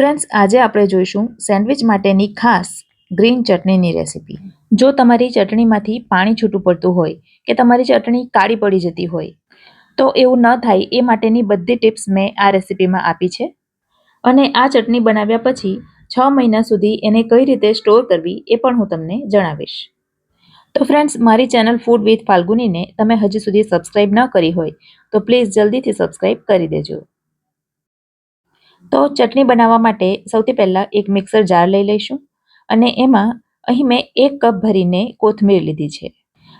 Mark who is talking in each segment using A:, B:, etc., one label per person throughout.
A: Friends, આજે આપણે જોઈશું સેન્ડવિચ માટેની ખાસ ગ્રીન ચટણીની રેસીપી. જો તમારી ચટણીમાંથી પાણી છૂટું પડતું હોય કે તમારી ચટણી કાળી પડી જતી હોય તો એવું ન થાય એ માટેની બધી ટિપ્સ મેં આ રેસીપીમાં આપી છે. અને આ ચટણી બનાવ્યા પછી 6 મહિના સુધી એને કઈ રીતે સ્ટોર કરવી એ પણ હું તમને જણાવીશ. તો ફ્રેન્ડ્સ, મારી ચેનલ ફૂડ વિથ ફાલ્ગુનીને તમે હજી સુધી સબસ્ક્રાઇબ ન કરી હોય તો પ્લીઝ જલ્દીથી સબસ્ક્રાઇબ કરી દેજો. તો ચટણી બનાવવા માટે સૌથી પહેલાં એક મિક્સર જાર લઈ લઈશું અને એમાં અહીં મેં 1 કપ ભરીને કોથમીર લીધી છે.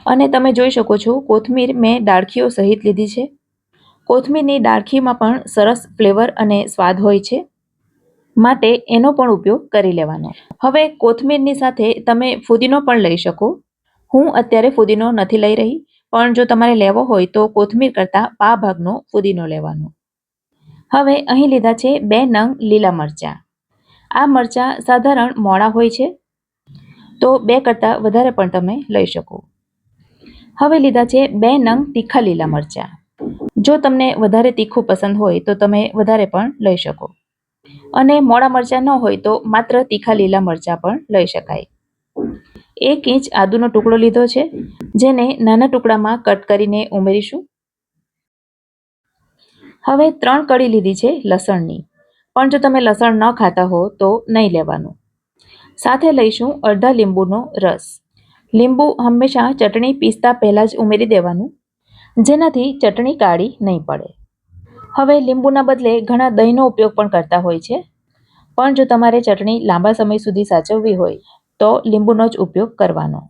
A: અને તમે જોઈ શકો છો કોથમીર મેં ડાળખીઓ સહિત લીધી છે. કોથમીરની ડાળખીમાં પણ સરસ ફ્લેવર અને સ્વાદ હોય છે, માટે એનો પણ ઉપયોગ કરી લેવાનો. હવે કોથમીરની સાથે તમે ફુદીનો પણ લઈ શકો. હું અત્યારે ફુદીનો નથી લઈ રહી, પણ જો તમારે લેવો હોય તો કોથમીર કરતાં પા ભાગનો ફુદીનો લેવાનો. હવે અહીં લીધા છે 2 નંગ લીલા મરચાં. આ મરચાં સાધારણ મોળા હોય છે, તો 2 કરતાં વધારે પણ તમે લઈ શકો. હવે લીધા છે 2 નંગ તીખા લીલા મરચાં. જો તમને વધારે તીખું પસંદ હોય તો તમે વધારે પણ લઈ શકો. અને મોળા મરચાં ન હોય તો માત્ર તીખા લીલા મરચાં પણ લઈ શકાય. 1 ઇંચ આદુનો ટુકડો લીધો છે, જેને નાના ટુકડામાં કટ કરીને ઉમેરીશું. હવે 3 કળી લીધી છે લસણની, પણ જો તમે લસણ ન ખાતા હો તો નહીં લેવાનું. સાથે લઈશું અડધા લીંબુનો રસ. લીંબુ હંમેશા ચટણી પીસતા પહેલાં જ ઉમેરી દેવાનું, જેનાથી ચટણી કાળી નહીં પડે. હવે લીંબુના બદલે ઘણા દહીંનો ઉપયોગ પણ કરતા હોય છે, પણ જો તમારે ચટણી લાંબા સમય સુધી સાચવવી હોય તો લીંબુનો જ ઉપયોગ કરવાનો.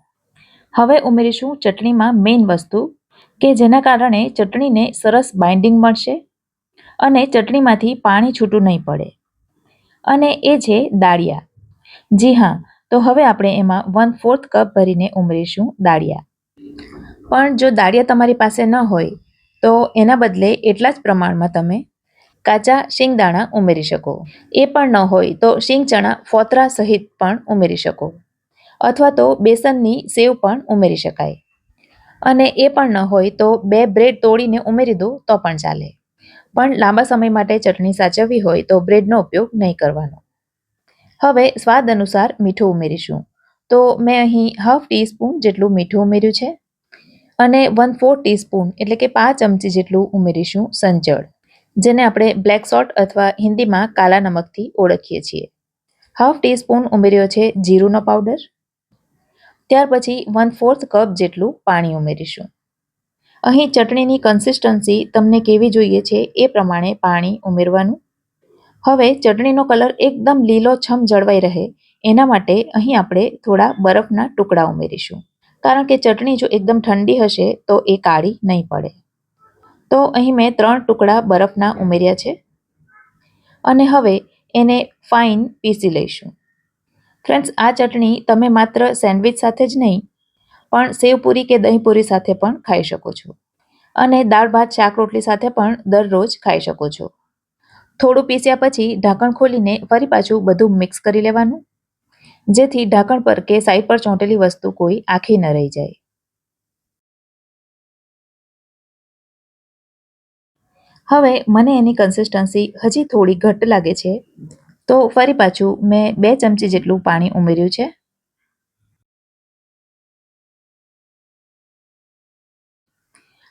A: હવે ઉમેરીશું ચટણીમાં મેઇન વસ્તુ કે જેના કારણે ચટણીને સરસ બાઇન્ડિંગ મળશે અને ચટણીમાંથી પાણી છૂટું નહીં પડે, અને એ છે દાળિયા. જી હા, તો હવે આપણે એમાં 1/4 કપ ભરીને ઉમેરીશું દાળિયા. પણ જો દાળિયા તમારી પાસે ન હોય તો એના બદલે એટલા જ પ્રમાણમાં તમે કાચા શિંગદાણા ઉમેરી શકો. એ પણ ન હોય તો શિંગ ચણા ફોતરા સહિત પણ ઉમેરી શકો, અથવા તો બેસનની સેવ પણ ઉમેરી શકાય. અને એ પણ ન હોય તો 2 બ્રેડ તોડીને ઉમેરી દો તો પણ ચાલે. પણ લાંબા સમય માટે ચટણી સાચવવી હોય તો બ્રેડનો ઉપયોગ નહીં કરવાનો. હવે સ્વાદ અનુસાર મીઠું ઉમેરીશું. તો મેં અહીં 1/2 ટીસ્પૂન જેટલું મીઠું ઉમેર્યું છે અને 1/4 ટીસ્પૂન એટલે કે 5 ચમચી જેટલું ઉમેરીશું સંચળ, જેને આપણે બ્લેક સોલ્ટ અથવા હિન્દીમાં કાલા નમકથી ઓળખીએ છીએ. 1/2 ટીસ્પૂન ઉમેર્યો છે જીરુંનો પાવડર. ત્યાર પછી 1/4 કપ જેટલું પાણી ઉમેરીશું. અહીં ચટણીની કન્સિસ્ટન્સી તમને કેવી જોઈએ છે એ પ્રમાણે પાણી ઉમેરવાનું. હવે ચટણીનો કલર એકદમ લીલોછમ જળવાઈ રહે એના માટે અહીં આપણે થોડા બરફના ટુકડા ઉમેરીશું, કારણ કે ચટણી જો એકદમ ઠંડી હશે તો એ કાળી નહીં પડે. તો અહીં મેં 3 ટુકડા બરફના ઉમેર્યા છે અને હવે એને ફાઇન પીસી લઈશું. ફ્રેન્ડ્સ, આ ચટણી તમે માત્ર સેન્ડવિચ સાથે જ નહીં પણ સેવપુરી કે દહીંપુરી સાથે પણ ખાઈ શકો છો, અને દાળ ભાત શાક રોટલી સાથે પણ દરરોજ ખાઈ શકો છો. થોડું પીસ્યા પછી ઢાંકણ ખોલીને ફરી પાછું બધું મિક્સ કરી લેવાનું, જેથી ઢાંકણ પર કે સાઈડ પર ચોંટેલી વસ્તુ કોઈ આખી ન રહી જાય. હવે મને એની કન્સિસ્ટન્સી હજી થોડી ઘટ્ટ લાગે છે, તો ફરી પાછું મેં 2 ચમચી જેટલું પાણી ઉમેર્યું છે.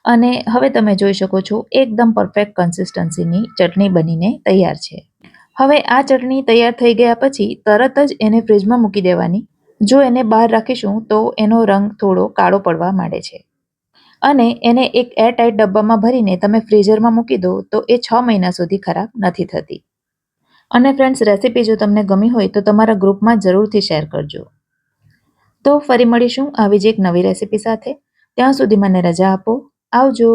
A: અને હવે તમે જોઈ શકો છો એકદમ પરફેક્ટ કન્સિસ્ટન્સીની ચટણી બનીને તૈયાર છે. હવે આ ચટણી તૈયાર થઈ ગયા પછી તરત જ એને ફ્રીજમાં મૂકી દેવાની. જો એને બહાર રાખીશું તો એનો રંગ થોડો કાળો પડવા માંડે છે, અને એને એક એરટાઇટ ડબ્બામાં ભરીને તમે ફ્રીઝરમાં મૂકી દો તો એ 6 મહિના સુધી ખરાબ નથી થતી. અને ફ્રેન્ડ્સ, રેસીપી જો તમને ગમી હોય તો તમારા ગ્રુપમાં જરૂરથી શેર કરજો. તો ફરી મળીશું આવી જ એક નવી રેસીપી સાથે. ત્યાં સુધી મને રજા આપો. આવજો.